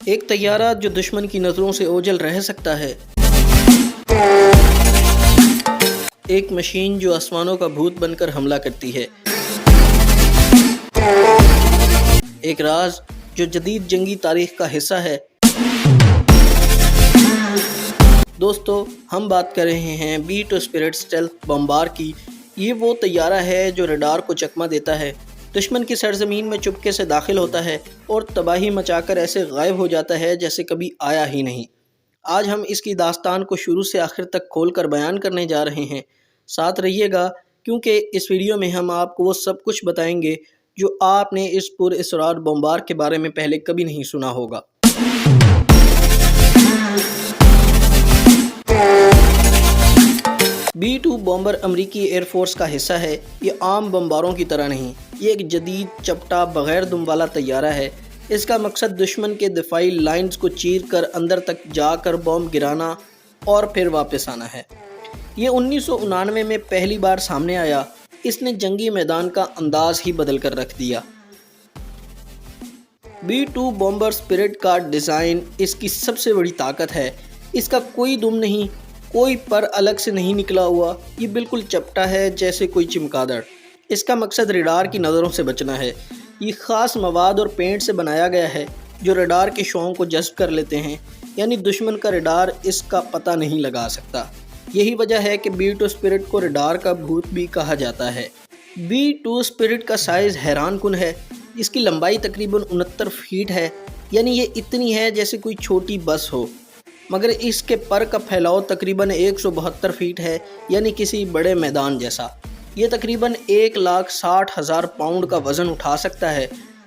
ایک طیارہ جو دشمن کی نظروں سے اوجھل رہ سکتا ہے، ایک مشین جو آسمانوں کا بھوت بن کر حملہ کرتی ہے، ایک راز جو جدید جنگی تاریخ کا حصہ ہے۔ دوستو، ہم بات کر رہے ہیں B-2 اسپرٹ اسٹیلتھ بمبار کی۔ یہ وہ طیارہ ہے جو ریڈار کو چکمہ دیتا ہے، دشمن کی سرزمین میں چپکے سے داخل ہوتا ہے اور تباہی مچا کر ایسے غائب ہو جاتا ہے جیسے کبھی آیا ہی نہیں۔ آج ہم اس کی داستان کو شروع سے آخر تک کھول کر بیان کرنے جا رہے ہیں۔ ساتھ رہیے گا کیونکہ اس ویڈیو میں ہم آپ کو وہ سب کچھ بتائیں گے جو آپ نے اس پر اسرار بمبار کے بارے میں پہلے کبھی نہیں سنا ہوگا۔ B-2 بمبر امریکی ایئر فورس کا حصہ ہے۔ یہ عام بمباروں کی طرح نہیں، یہ ایک جدید، چپٹا، بغیر دم والا طیارہ ہے۔ اس کا مقصد دشمن کے دفاعی لائنز کو چیر کر اندر تک جا کر بم گرانا اور پھر واپس آنا ہے۔ یہ 1999 میں پہلی بار سامنے آیا۔ اس نے جنگی میدان کا انداز ہی بدل کر رکھ دیا۔ B-2 بمبر اسپرٹ کا ڈیزائن اس کی سب سے بڑی طاقت ہے۔ اس کا کوئی دم نہیں، کوئی پر الگ سے نہیں نکلا ہوا، یہ بالکل چپٹا ہے جیسے کوئی چمگادڑ۔ اس کا مقصد ریڈار کی نظروں سے بچنا ہے۔ یہ خاص مواد اور پینٹ سے بنایا گیا ہے جو ریڈار کے شعاعوں کو جذب کر لیتے ہیں، یعنی دشمن کا ریڈار اس کا پتہ نہیں لگا سکتا۔ یہی وجہ ہے کہ B-2 اسپرٹ کو ریڈار کا بھوت بھی کہا جاتا ہے۔ B-2 اسپرٹ کا سائز حیران کن ہے۔ اس کی لمبائی تقریباً 69 فیٹ ہے، یعنی یہ اتنی ہے جیسے کوئی چھوٹی بس ہو، مگر اس کے پر کا پھیلاؤ تقریباً 172 فیٹ ہے، یعنی کسی بڑے میدان جیسا۔ یہ تقریباً 1,60,000 پاؤنڈ کا وزن اٹھا سکتا ہے۔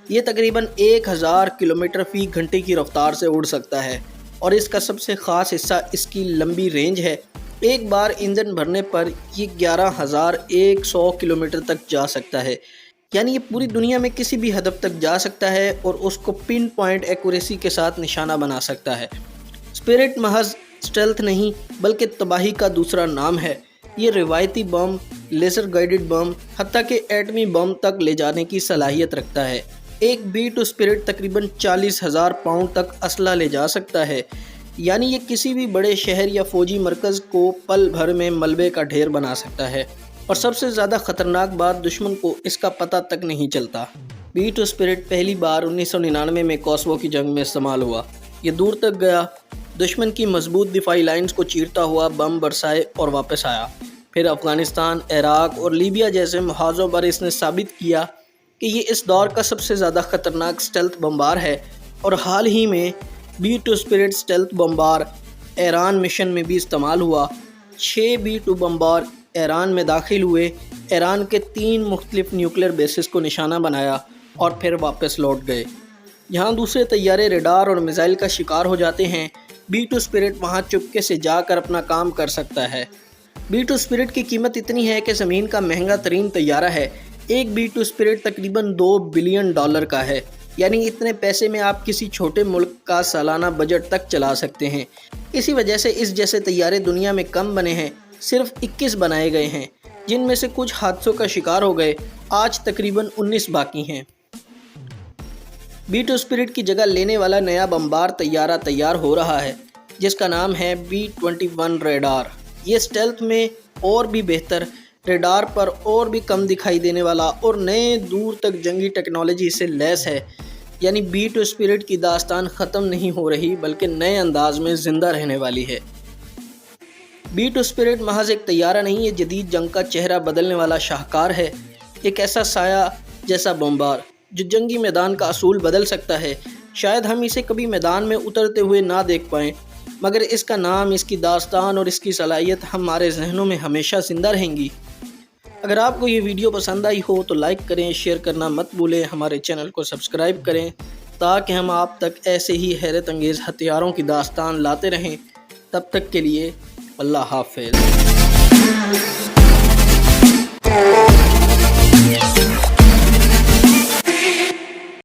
یہ تقریباً 1000 کلومیٹر فی گھنٹے کی رفتار سے اڑ سکتا ہے، اور اس کا سب سے خاص حصہ اس کی لمبی رینج ہے۔ ایک بار انجن بھرنے پر یہ 11,100 کلومیٹر تک جا سکتا ہے، یعنی یہ پوری دنیا میں کسی بھی ہدف تک جا سکتا ہے اور اس کو پن پوائنٹ ایکوریسی کے ساتھ نشانہ بنا سکتا ہے۔ اسپرٹ محض اسٹیلتھ نہیں بلکہ تباہی کا دوسرا نام ہے۔ یہ روایتی بم، لیزر گائیڈڈ بم، حتیٰ کہ ایٹمی بم تک لے جانے کی صلاحیت رکھتا ہے۔ ایک B-2 اسپرٹ تقریباً 40,000 پاؤنڈ تک اسلحہ لے جا سکتا ہے، یعنی یہ کسی بھی بڑے شہر یا فوجی مرکز کو پل بھر میں ملبے کا ڈھیر بنا سکتا ہے۔ اور سب سے زیادہ خطرناک بات، دشمن کو اس کا پتہ تک نہیں چلتا۔ B-2 اسپرٹ پہلی بار 1999 میں کوسوو کی جنگ میں استعمال ہوا۔ یہ دور تک گیا، دشمن کی مضبوط دفاعی لائنز کو چیرتا ہوا بم برسائے اور واپس آیا۔ پھر افغانستان، عراق اور لیبیا جیسے محاذوں پر اس نے ثابت کیا کہ یہ اس دور کا سب سے زیادہ خطرناک اسٹیلتھ بمبار ہے۔ اور حال ہی میں B-2 اسپرٹ اسٹیلتھ بمبار ایران مشن میں بھی استعمال ہوا۔ 6 B-2 بمبار ایران میں داخل ہوئے، ایران کے 3 مختلف نیوکلیر بیسز کو نشانہ بنایا اور پھر واپس لوٹ گئے۔ یہاں دوسرے طیارے ریڈار اور میزائل کا شکار ہو جاتے ہیں، B-2 اسپرٹ وہاں چپکے سے جا کر اپنا کام کر سکتا ہے۔ B-2 اسپرٹ کی قیمت اتنی ہے کہ زمین کا مہنگا ترین طیارہ ہے۔ ایک B-2 اسپرٹ تقریباً $2 بلین کا ہے، یعنی اتنے پیسے میں آپ کسی چھوٹے ملک کا سالانہ بجٹ تک چلا سکتے ہیں۔ اسی وجہ سے اس جیسے طیارے دنیا میں کم بنے ہیں، صرف 21 بنائے گئے ہیں، جن میں سے کچھ حادثوں کا شکار ہو گئے۔ آج تقریباً 19 باقی ہیں۔ B-2 اسپرٹ کی جگہ لینے والا نیا بمبار طیارہ تیار ہو رہا ہے، جس کا نام ہے B-21 ریڈار۔ یہ اسٹیلتھ میں اور بھی بہتر، ریڈار پر اور بھی کم دکھائی دینے والا اور نئے دور تک جنگی ٹیکنالوجی سے لیس ہے۔ یعنی B-2 اسپرٹ کی داستان ختم نہیں ہو رہی بلکہ نئے انداز میں زندہ رہنے والی ہے۔ B-2 اسپرٹ محض ایک طیارہ نہیں، یہ جدید جنگ کا چہرہ بدلنے والا شاہکار ہے۔ ایک ایسا سایہ جیسا بمبار جو جنگی میدان کا اصول بدل سکتا ہے۔ شاید ہم اسے کبھی میدان میں اترتے ہوئے نہ دیکھ پائیں، مگر اس کا نام، اس کی داستان اور اس کی صلاحیت ہمارے ذہنوں میں ہمیشہ زندہ رہیں گی۔ اگر آپ کو یہ ویڈیو پسند آئی ہو تو لائک کریں، شیئر کرنا مت بھولیں، ہمارے چینل کو سبسکرائب کریں تاکہ ہم آپ تک ایسے ہی حیرت انگیز ہتھیاروں کی داستان لاتے رہیں۔ تب تک کے لیے اللہ حافظ۔